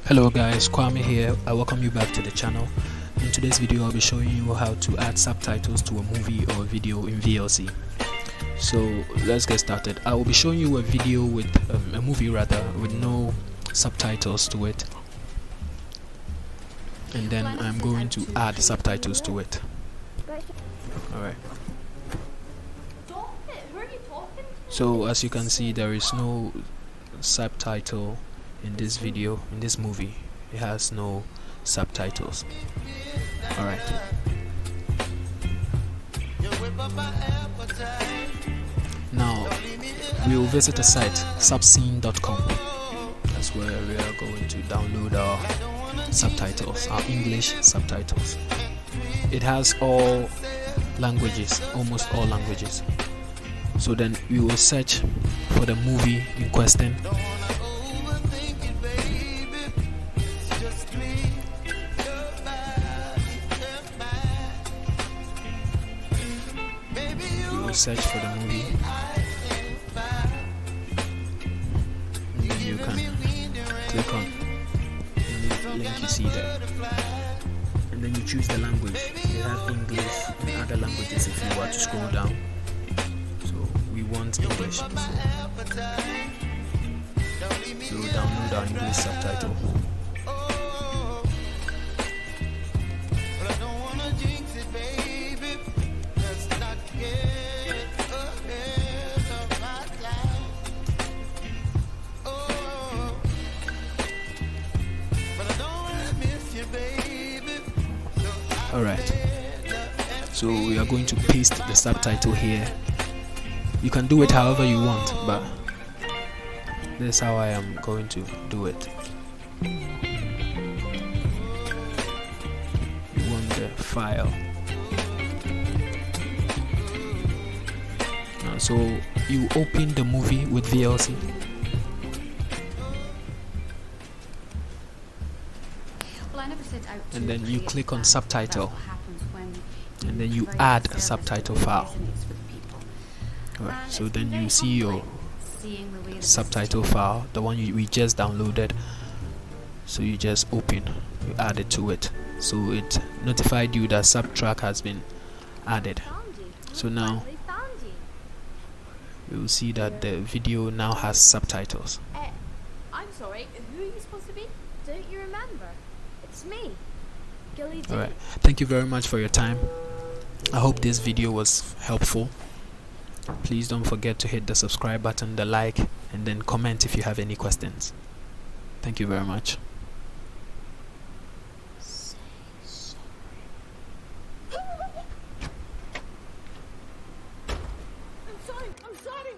Hello guys, Kwame here. I welcome you back to the channel. In today's video I'll be showing you how to add subtitles to a movie or a video in VLC. So let's get started. I will be showing you a video with a movie rather with no subtitles to it, and then I'm going to add subtitles to it. Alright. So as you can see, there is no subtitle in this video, in this movie. It has no subtitles. Alright. Now we will visit a site, subscene.com. That's where we are going to download our subtitles, our English subtitles. It has all languages, almost all languages. So then we will search for the movie in question. Search for the movie, and then you can click on the link you see there, and then you choose the language. They have English and other languages if you were to scroll down. So we want English, so download our English subtitle. Alright, so we are going to paste the subtitle here. You can do it however you want, but this is how I am going to do it. You want the file. So you open the movie with VLC. And then you click on subtitle, and then you add a subtitle file. Alright, so then you see your subtitle file, the one we just downloaded. So you just open, you add it to it. So it notified you that subtrack has been added. So now you will see that the video now has subtitles. I'm sorry, who are you supposed to be? Don't you remember? It's me. Alright, thank you very much for your time. I hope this video was helpful. Please don't forget to hit the subscribe button, the like, and then comment if you have any questions. Thank you very much. I'm sorry.